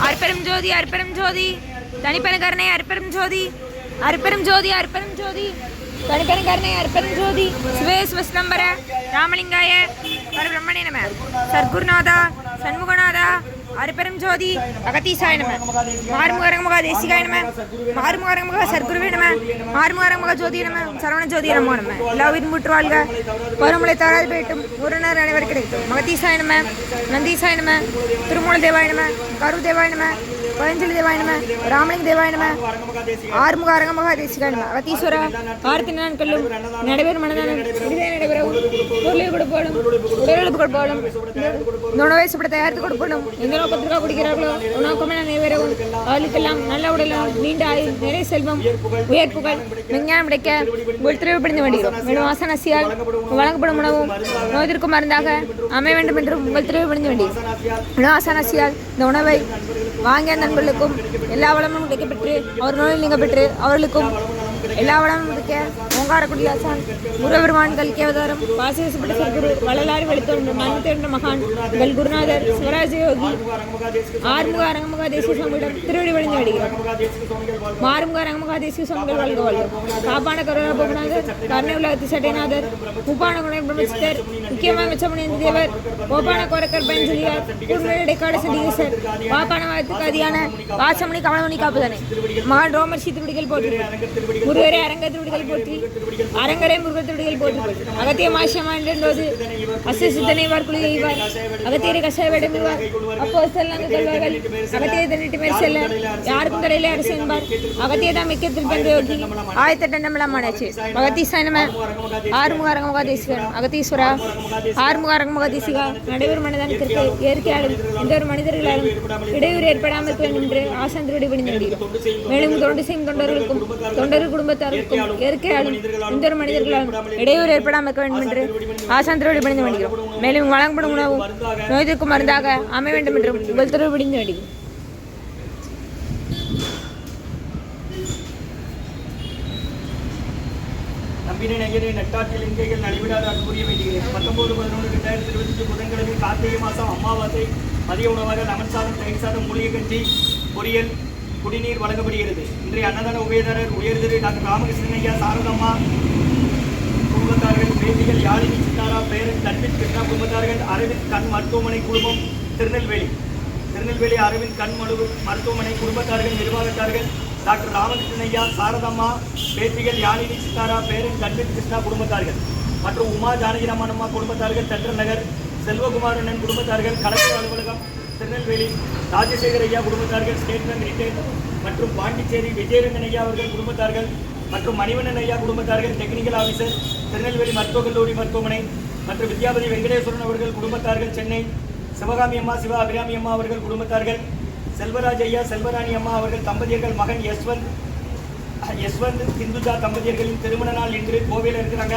அற்பெரும் ஜோதி அற்பெரும் ஜோதி தனிப்பெரும் கருணை அற்பெரும் ஜோதி அற்பெரும் ஜோதி அற்பெரும் ஜோதி தனிப்பெரும் கருணை அற்பெரும் ஜோதி சிவே சிவஸ்தம்பர ராமலிங்காய பரபிரம்மணே நம சர்க்குருநாதா சண்முகநாதா அற்பெரும் ஜோதி அகதீசாய நம மாறுமுகரங்கமுக தேசிகாய நம மாறுமுகரங்கமுக சர்க்குருவே நம மாறுமுகரங்கமுக ஜோதி நம சரவண ஜோதி நமோ நம எல்லா உயிர் முற்று வாழ்க பருமலை தாராது போயிட்டும் உறவினர் அனைவரும் கிடைக்கும் மகதீசாய நம நந்தீசாய நம திருமூல தேவாய நம கரு தேவாய நம பழஞ்சலி தேவாய நம ராமலிங்க தேவாய நம ஆறுமுக அரங்கமுக தேசிகாய நம அகதீஸ்வரா ஆரத்தி நாட்களும் நடைபெறும் மனதான நடைபெறவும் பொருளை கொடுப்போடும் உடலுக்கு கொடுப்போடும் இந்த உணவை சாப்பிட தயாரித்து கொடுப்போடும் எந்த நோக்கத்திற்காக குடிக்கிறார்களோ நோக்கமே நிறைவேறவும் அவர்களுக்கெல்லாம் நல்ல உடலும் நீண்ட ஆயுள் நிறைய செல்வம் உயர் புகழ் விஞ்ஞானம் கிடைக்க உள்திரைவுபடுத்த வேண்டுகிறோம் மேலும் ஆசனசியால் வழங்கப்படும் உணவும் நோய்திற்கும் மருந்தாக அமைய வேண்டும் என்று உங்கள் திரைவுபடுத்த வேண்டியது ஆசனசியால் இந்த உணவை வாங்கிய நண்பர்களுக்கும் எல்லா வளமும் கிடைக்கப்பெற்று அவர் நோயில் நீங்க பெற்று அவர்களுக்கும் எல்லா வளமும் இருக்க ஓங்காரக்குடி ஆசான் முருகபெருமான்கள் கேவதாரம் பாசேசப்பட்ட சர்க்குரு வள்ளலாரி வெளித்தோன்ற மன்மத்தேன்ற மகான் உங்கள் குருநாதர் சிவராஜ யோகி ஆறுமுக அரங்கமுக தேசிய சுவாமியிடம் திருவடி வழிந்து வருகிறோம் மாறுமுக அரங்கமுக தேசிய சுவாமிகள் வாழ்க வாழ்க காப்பான கருணா போகநாதர் கருணை உலகத்தி சட்டைநாதர் உப்பான குணை பிரம்மசித்தர் முக்கியமாக மெச்சமணி தேவர் கோப்பான கோரக்கர் பயன்செலியார் கூர்மையடைக்காடு சண்டிகேசர் வாப்பான வாரத்துக்கு அதியான வாசமணி கமலமணி காப்புதானே மகான் ரோமர் சீத்துடிகள் போற்றி முருகரே அரங்க திருடிகள் போற்றி அரங்கரே முருகர் திருடிகள் போற்றி அகத்திய மாசியமா என்றோது அசு சித்தனை வார்குழி செய்வார் அகத்தியரை கஷாய வேடமிடுவார் அப்போ செல்லாங்க கொள்வார்கள் அகத்தியை தன்னிட்டு மேல் செல்ல யாருக்கும் தடையிலே அரசு என்பார் அகத்திய தான் மிக்கத்தில் பெண்கள் ஆயத்தட்டண்டமிழமானாச்சு அகத்தீசாய நம ஆறுமுக அரங்கமுக தேசிகன் அகத்தீஸ்வரா ஆறுமுக அரங்கமுக தேசிகா நடைபெறும் மனிதனத்திற்கு இயற்கையாலும் எந்த ஒரு மனிதர்களாலும் இடையூறு ஏற்படாமல் என்று ஆசாந்திரோடு விடுந்து முடியும் மேலும் தொண்டு செய்யும் தொண்டர்களுக்கும் தொண்டர்கள் குடும்பத்தாருக்கும் இயற்கையாலும் எந்த ஒரு மனிதர்களாலும் இடையூறு ஏற்படாமல் இருக்க வேண்டும் என்று ஆசாந்திரோடு விடுந்து வேண்டுகிறோம் மேலும் வழங்கப்படும் உணவும் நோய்திற்கும் மருந்தாக அமைய வேண்டும் என்றும் உங்கள் தொடர்பு விடுந்து வேண்டுகிறோம். நம்பினை நெகிரை நட்டாற்றில் எங்கைகள் நடைபெறாத அன்புரிய வேண்டுகிறேன். 19/11/2025 புதன்கிழமை கார்த்திகை மாதம் அமாவாசை மதிய உணவாக லெமன் சாதம், தயிர் சாதம், மூலிகை கஞ்சி, பொரியல், குடிநீர் வழங்கப்படுகிறது. இன்றைய அன்னதான உபயதாரர் உயர்திரு டாக்டர் ராமகிருஷ்ணன் ஐயா, சாரதம்மா குடும்பத்தார்கள், பேத்திகள் யாழினி சித்தாரா, பேரன் தன்வித் கிருஷ்ணா குடும்பத்தார்கள், அரவிந்த் கண் மருத்துவமனை குழுமம் திருநெல்வேலி அரவிந்த் கண் மருத்துவமனை குடும்பத்தார்கள், நிர்வாகத்தார்கள், டாக்டர் ராமகிருஷ்ணன் ஐயா, சாரதம்மா, பேத்திகள் யாழினி சித்தாரா, பேரன் தன்வித் கிருஷ்ணா குடும்பத்தார்கள் மற்றும் உமா ஜானகிராமனம்மா குடும்பத்தார்கள், தென்றல் நகர் செல்வகுமாரண்ணன் குடும்பத்தார்கள், கலெக்டர் அலுவலகம் திருநெல்வேலி ராஜசேகர் ஐயா குடும்பத்தார்கள், ஸ்டேட் பேங்க் ரிட்டைல் மற்றும் பாண்டிச்சேரி விஜயரங்கன் ஐயா அவர்கள் குடும்பத்தார்கள் மற்றும் மணிவண்ணன் ஐயா குடும்பத்தார்கள், டெக்னிக்கல் ஆஃபீஸர் திருநெல்வேலி மருத்துவக் கல்லூரி மருத்துவமனை மற்றும் வித்யாபதி வெங்கடேஸ்வரன் அவர்கள் குடும்பத்தார்கள், சென்னை சிவகாமி அம்மா, சிவ அபிராமி அம்மா அவர்கள் குடும்பத்தார்கள், செல்வராஜ் ஐயா, செல்வராணி அம்மா அவர்கள் தம்பதியர்கள், மகன் யஸ்வந்த் ஹிந்துஜா தம்பதியர்களின் திருமண நாள் இன்று கோவையில் இருக்கிறாங்க.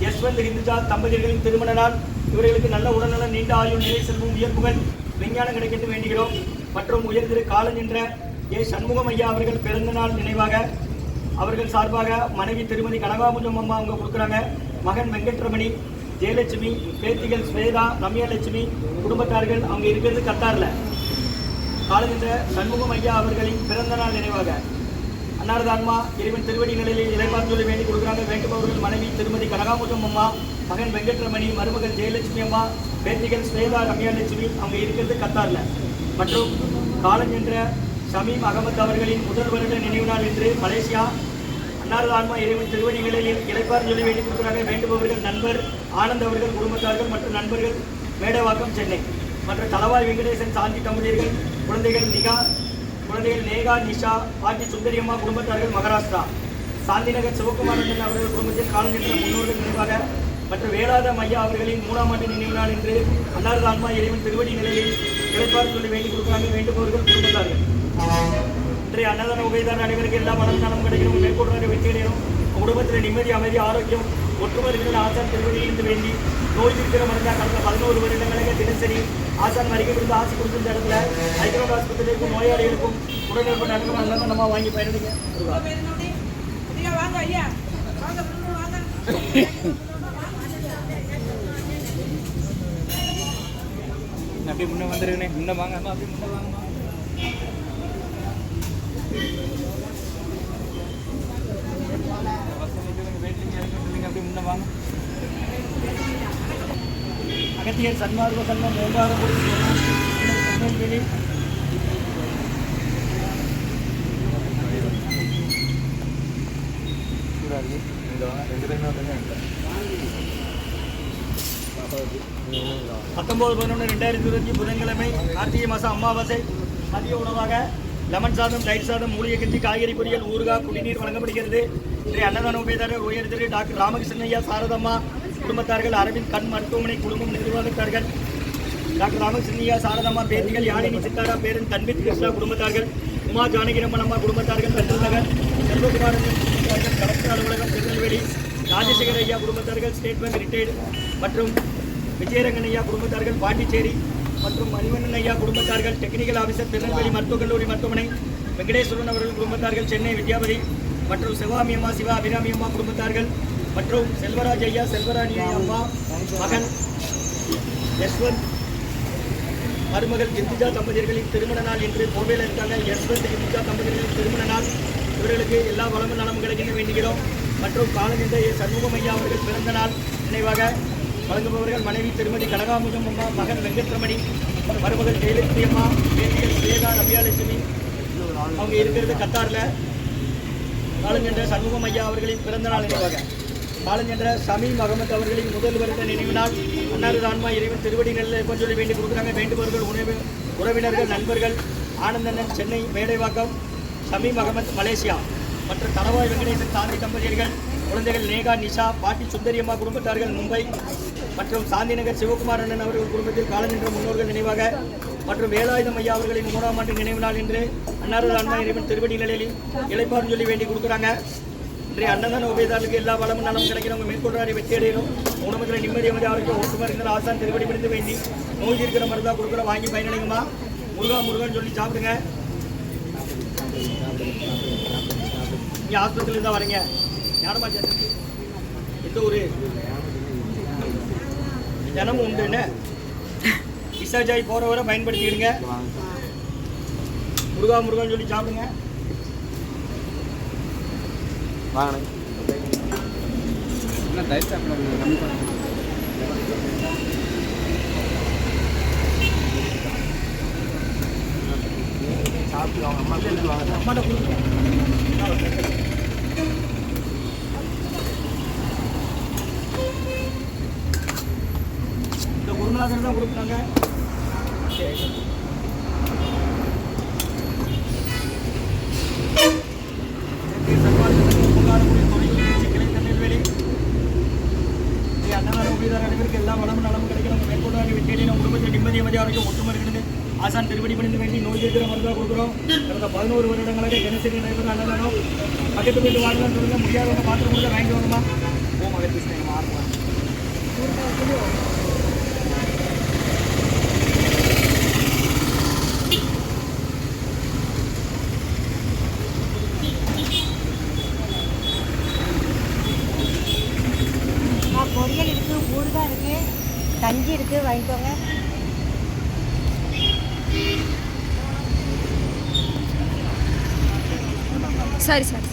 யஸ்வந்த் ஹிந்துஜா தம்பதியர்களின் திருமண நாள். இவர்களுக்கு நல்ல உடல்நலம், நீண்ட ஆயுள், நிலை செல்வம், உயர்ப்புகள், விஞ்ஞானம் கிடைக்கட்டு வேண்டுகிறோம். மற்றும் உயர்திரு காலன் என்ற சண்முகம் ஐயா அவர்கள் பிறந்த நாள் நினைவாக அவர்கள் சார்பாக மனைவி திருமதி கனகாமுஜம் அம்மா அவங்க கொடுக்குறாங்க. மகன் வெங்கட்ரமணி, ஜெயலட்சுமி, பேத்திகள் ஸ்வேதா, ரம்யாலட்சுமி குடும்பத்தார்கள் அவங்க இருக்கிறது கத்தாரில். காலன் என்ற சண்முகம் ஐயா அவர்களின் பிறந்த நாள் நினைவாக அன்னாரதான்மா இறைவன் திருவடி நிலையில் இலைப்பார் சொல்லி வேண்டி கொடுக்குறாங்க. வேண்டுபவர்கள் மனைவி திருமதி கனகாமுஜம் அம்மா, மகன் வெங்கட்ரமணி, மருமகள் ஜெயலட்சுமி அம்மா, பேத்திகள் ஸ்வேதா, ரம்யாலட்சுமி அவங்க இருக்கிறது கத்தாரில். மற்றும் காலன் என்ற ஷமீம் அகமது அவர்களின் முதல் வருட நினைவு நாள் என்று மலேசியா. அன்னாரதான்மா இறைவன் திருவடி நிலையில் இலைப்பார் சொல்லி வேண்டி கொடுக்குறாங்க. வேண்டுபவர்கள் நண்பர் ஆனந்த் அவர்கள் குடும்பத்தார்கள் மற்றும் நண்பர்கள் மேடவாக்கம், சென்னை. மற்றும் தலவாய் வெங்கடேசன் சாந்தி தம்பதியர்கள் குழந்தைகள் நேகா, நிஷா, பாட்டி சுந்தரியம்மா குடும்பத்தார்கள், மகாராஷ்டிரா. சாந்திநகர் சிவகுமாரன் அவர்கள் குடும்பத்தில் காலம் என்ற முன்னோர்கள் நினைவாக மற்றும் வேளாத ஐயா அவர்களின் 3ஆம் ஆண்டு நினைவு நாள் என்று அன்னாரதான்மா இறைவன் திருவடி நிலையில் இழைப்பார் சொல்லி வேண்டி கொடுக்குறாங்க. வேண்டுபவர்கள் குடும்பத்தார்கள். இன்றைய அன்னதான உபயதார அனைவருக்கு எல்லா மனம் கிடைக்கணும், மேற்கொள்றாங்க வெற்றி அடையணும். குடும்பத்தில் நிம்மதி, அமைதி, ஆரோக்கியம், ஒற்றுமை இருக்கிற ஆசான் திருவடியிலிருந்து வேண்டி நோய் இருக்கிற மருந்தாக கடந்த 11 வருடங்களாக தினசரி ஆசான் வருகை கொடுத்து ஆசை கொடுத்த இடத்துல ஹைதராபாத் ஆஸ்பத்திரிக்கும் நோயாளிகளுக்கும் உடனே நடக்கும். அதெல்லாம் நம்ம வாங்கி பயனடைங்க. அப்படியே முன்னே வந்துருங்கண்ணே, முன்னே வாங்க அம்மா, அப்படியே முன்னே வாங்கம்மா. அப்படியே முன்னே வாங்க. அகத்தியர் சன்மார்க்க சங்கம் மூன்றாவது திருநெல்வேலி பத்தொன்பது 11/2020 புதன்கிழமை கார்த்திகை மாதம் அமாவாசை மதிய உணவாக லெமன் சாதம், தயிர் சாதம், மூலிகை கஞ்சி, காய்கறி பொரியல், ஊறுகாய், குடிநீர் வழங்கப்படுகிறது. இன்றைய அன்னதான உபயதாரர் உயர் திரு டாக்டர் ராமகிருஷ்ணன் ஐயா, சாரதம்மா குடும்பத்தார்கள், அரவிந்த் கண் மருத்துவமனை குழுமம் நிர்வாகத்தார்கள், டாக்டர் ராமகிருஷ்ணன் ஐயா, சாரதம்மா பேத்திகள், யாழினி சித்தாரா பேரன் தன்வித் கிருஷ்ணா குடும்பத்தார்கள், உமா ஜானகிரம்மன் அம்மா குடும்பத்தார்கள், பெற்றல் நகர் செல்வகுமாரன் குடும்பத்தார்கள், கலெக்டர் அலுவலகம் திருநெல்வேலி, ராஜசேகர் ஐயா குடும்பத்தார்கள், ஸ்டேட் பேங்க் ரிட்டையர்டு மற்றும் விஜயரங்கன் ஐயா குடும்பத்தார்கள், பாண்டிச்சேரி மற்றும் மணிவண்ணன் ஐயா குடும்பத்தார்கள், டெக்னிக்கல் ஆஃபீஸர் திருநெல்வேலி மருத்துவக் கல்லூரி மருத்துவமனை, வெங்கடேஸ்வரன் அவர்கள் குடும்பத்தார்கள், சென்னை வித்யாபதி மற்றும் சிவாமி அம்மா, சிவா அபிராமி அம்மா குடும்பத்தார்கள் மற்றும் செல்வராஜ் ஐயா, செல்வராணி அம்மா மகன் யஸ்வந்த் மருமகள் இந்துஜா தம்பதியர்களின் திருமண நாள் இன்று கோவையில் இருக்காங்க. யஸ்வந்த் இந்துஜா தம்பதியர்களின் திருமண நாள். இவர்களுக்கு எல்லா வளமும் நலமும் கிடைக்கணும் வேண்டுகிறோம். மற்றும் காலநிலை சண்முகம் ஐயா அவர்கள் பிறந்த நாள் நினைவாக வழங்குபவர்கள் மனைவி திருமதி கனகாமுகம் அம்மா, மகன் வெங்கட்ரமணி, மருமகள் ஜெயலட்சுமி அம்மா, பேத்திகள் ஸ்வேதா, ரம்யாலட்சுமி. அவங்க இருக்கிறது கத்தாரில். காலஞ்சென்ற சண்முகம் ஐயா அவர்களின் பிறந்த நாள் நினைவாக காலஞ்சென்ற ஷமீம் அகமது அவர்களின் முதல் வருட நினைவு நாள். அன்னாரது ஆன்மா இறைவன் திருவடி நல்ல சொல்லி வேண்டி கொடுக்குறாங்க. வேண்டுபவர்கள் உறவினர்கள், நண்பர்கள் ஆனந்தண்ணன் சென்னை மேடைவாக்கம், ஷமீம் அகமது மலேசியா மற்றும் தனவாய் வெங்கடேசன் சாந்தி தம்பதியர்கள், குழந்தைகள் நேகா, நிஷா, பாட்டி சுந்தரியம்மா குடும்பத்தார்கள் மும்பை மற்றும் சாந்திநகர் சிவகுமார் அண்ணன் அவர்கள் குடும்பத்தில் காலஞ்சென்ற முன்னோர்கள் நினைவாக மற்றும் வேலாயுதம் ஐயா அவர்களின் 3ஆம் ஆண்டு நினைவு நாள் என்று அன்னாரது ஆன்மா இறைவன் திருவடி நிலையில் இளைப்பாறும் சொல்லி வேண்டி கொடுக்குறாங்க. இன்றைய அன்னதான உபயதாரர்களுக்கு எல்லா வளமும் நலமும் கிடைக்கிறவங்க மேற்கொள்றாரு வெற்றி அடையணும். உணவுகளை நிம்மதி அமைதி ஆரோக்கியம் ஓட்டுமா இருந்தால் ஆசான் திருவடி பிடித்து வேண்டி நோய் இருக்கிற மருந்தா கொடுக்குற வாங்கி பயனடைங்கம்மா. முருகான்னு சொல்லி சாப்பிடுங்க. இங்கே ஆஸ்பத்திரியில் தான் வரீங்க. ஞானமா சேர்த்து எந்த ஒரு தினமும் உண்டு என்ன டிஸ்சார்ஜ் ஆகி போகிற வரை பயன்படுத்திக்கிடுங்க. முருகான்னு சொல்லி சாப்பிடுங்க. வாங்கண்ணே, என்ன தயிர் சாப்பிட கம்மி பண்ண சாப்பிட்டு அவங்க அம்மா கொடுத்துருவாங்க. அம்மாட்ட கொடுத்துருவாங்க. இந்த குருநாதர் தான் கொடுக்குறாங்க. அன்னதான உபயதாரர் அனைவருக்கு எல்லா வளமும் நலமும் கிடைக்கணும். மேற்கொண்டாக வெற்றியடைய நம்ம குடும்பத்தில் நிம்மதி அமைதி ஆரோக்கியம் ஒற்றுமை இருக்கிறது. ஆசான் திருப்படி பணிந்து வேண்டி நோய் இருக்கிற மருந்தாக கொடுக்குறோம். கடந்த 11 வருடங்களாக தினசரி நடைபெற அன்னதானம். பக்கத்து வீட்டு வாங்கலாம் சொல்லுங்க. முடியாதவங்க பாத்திரம் கூட வாங்கிட்டு வரணுமா? ஓ மகன் கிருஷ்ணன் மாறுவாங்க. பொரியல் இருக்குது, ஊறுகாய் இருக்குது, கஞ்சி இருக்குது, வாங்கிக்கோங்க. சரி சரி.